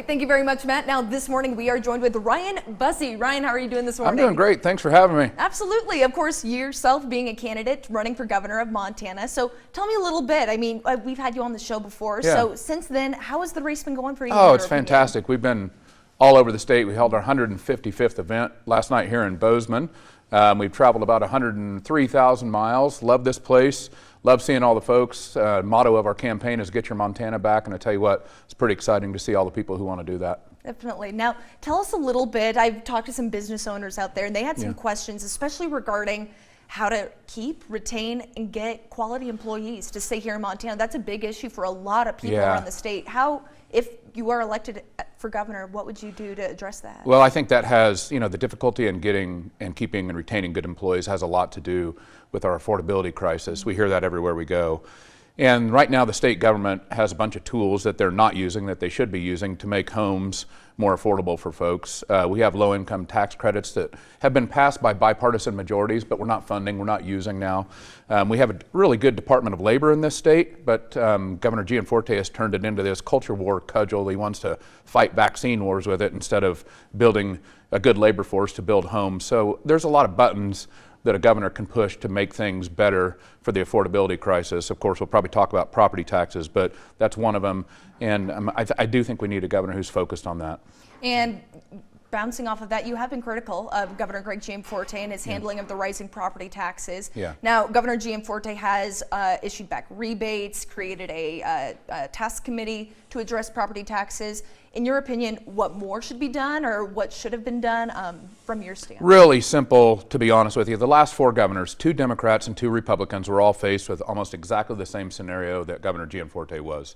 right, thank you very much, Matt. Now, this morning we are joined with Ryan Busse. Ryan, how are you doing this morning? I'm doing great. Thanks for having me. Absolutely. Of course, yourself being a candidate running for governor of Montana. So tell me a little bit. I mean, we've had you on the show before. Yeah. So since then, how has the race been going for you? Oh, it's fantastic. We've been all over the state. We held our 155th event last night here in Bozeman. We've traveled about 103,000 miles. Love this place. Love seeing all the folks. Motto of our campaign is get your Montana back. And I tell you what, it's pretty exciting to see all the people who want to do that. Definitely. Now, tell us a little bit. I've talked to some business owners out there and they had some questions, especially regarding how to keep, retain, and get quality employees to stay here in Montana. That's a big issue for a lot of people around the state. How, if you are elected for governor, what would you do to address that? Well, I think that has, the difficulty in getting and keeping and retaining good employees has a lot to do with our affordability crisis. We hear that everywhere we go. And right now the state government has a bunch of tools that they're not using that they should be using to make homes more affordable for folks. We have low income tax credits that have been passed by bipartisan majorities, but we're not funding, we're not using now. We have a really good Department of Labor in this state, but Governor Gianforte has turned it into this culture war cudgel. He wants to fight vaccine wars with it instead of building a good labor force to build homes. So there's a lot of buttons that a governor can push to make things better for the affordability crisis. Of course, we'll probably talk about property taxes, but that's one of them. And I do think we need a governor who's focused on that. And bouncing off of that, you have been critical of Governor Greg Gianforte and his handling of the rising property taxes. Now, Governor Gianforte has issued back rebates, created a task committee to address property taxes. In your opinion, what more should be done or what should have been done from your standpoint? Really simple, to be honest with you. The last four governors, 2 Democrats and 2 Republicans, were all faced with almost exactly the same scenario that Governor Gianforte was.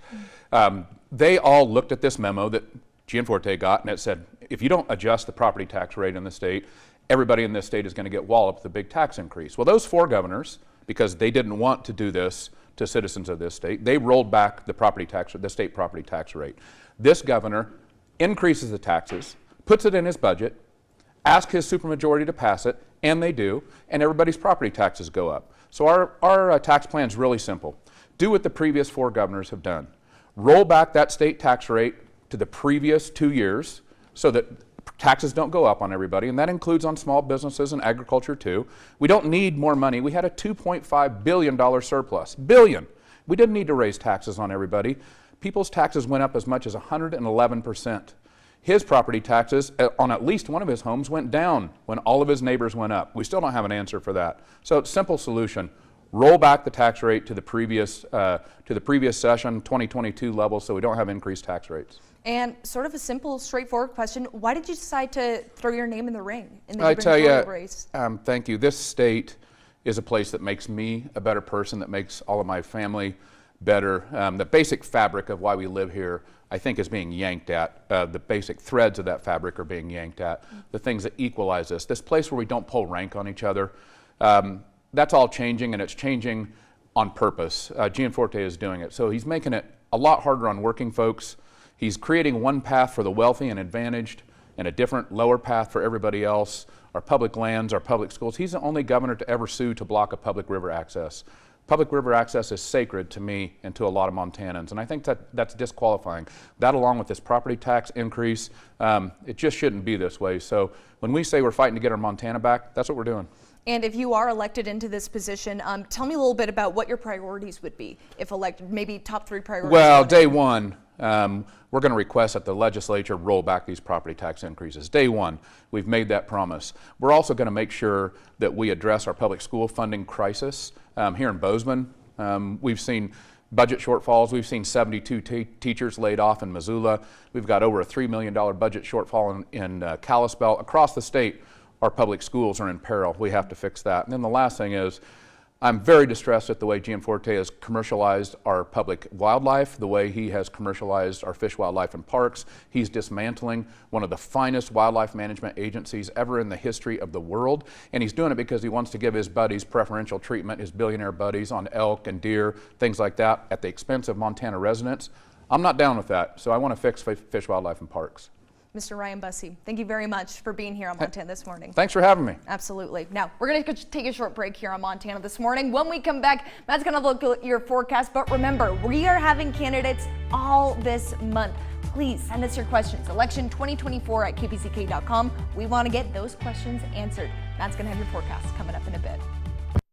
They all looked at this memo that Gianforte got, and it said, if you don't adjust the property tax rate in the state, everybody in this state is going to get walloped with a big tax increase. Well, those 4 governors, because they didn't want to do this to citizens of this state, they rolled back the state property tax rate. This governor increases the taxes, puts it in his budget, asks his supermajority to pass it, and they do, and everybody's property taxes go up. So our tax plan is really simple. Do what the previous 4 governors have done. Roll back that state tax rate to the previous 2 years so that taxes don't go up on everybody, and that includes on small businesses and agriculture too. We don't need more money. We had a $2.5 billion surplus. Billion. We didn't need to raise taxes on everybody. People's taxes went up as much as 111%. His property taxes on at least one of his homes went down when all of his neighbors went up. We still don't have an answer for that. So simple solution. Roll back the tax rate to the previous session, 2022 level, so we don't have increased tax rates. And sort of a simple, straightforward question, why did you decide to throw your name in the ring in the gubernatorial race? Thank you. This state is a place that makes me a better person, that makes all of my family better. The basic fabric of why we live here, I think, is being yanked at. The basic threads of that fabric are being yanked at. The things that equalize us. This place where we don't pull rank on each other, that's all changing, and it's changing on purpose. Gianforte is doing it. So he's making it a lot harder on working folks. He's creating one path for the wealthy and advantaged and a different lower path for everybody else. Our public lands, our public schools. He's the only governor to ever sue to block a public river access. Public river access is sacred to me and to a lot of Montanans, and I think that's disqualifying. That, along with this property tax increase, it just shouldn't be this way. So when we say we're fighting to get our Montana back, that's what we're doing. And if you are elected into this position, tell me a little bit about what your priorities would be if elected, maybe top 3 priorities. Well, day one, we're going to request that the legislature roll back these property tax increases. Day one, we've made that promise. We're also going to make sure that we address our public school funding crisis. Here in Bozeman, we've seen budget shortfalls. We've seen 72 teachers laid off in Missoula. We've got over a $3 million budget shortfall in Kalispell. Across the state, our public schools are in peril. We have to fix that. And then the last thing is, I'm very distressed at the way Gianforte has commercialized our public wildlife, the way he has commercialized our fish, wildlife, and parks. He's dismantling one of the finest wildlife management agencies ever in the history of the world, and he's doing it because he wants to give his buddies preferential treatment, his billionaire buddies, on elk and deer, things like that, at the expense of Montana residents. I'm not down with that, so I want to fix fish, wildlife, and parks. Mr. Ryan Busse, thank you very much for being here on Montana this morning. Thanks for having me. Absolutely. Now, we're going to take a short break here on Montana this morning. When we come back, Matt's going to look at your forecast. But remember, we are having candidates all this month. please send us your questions. Election2024@kpck.com. We want to get those questions answered. Matt's going to have your forecast coming up in a bit.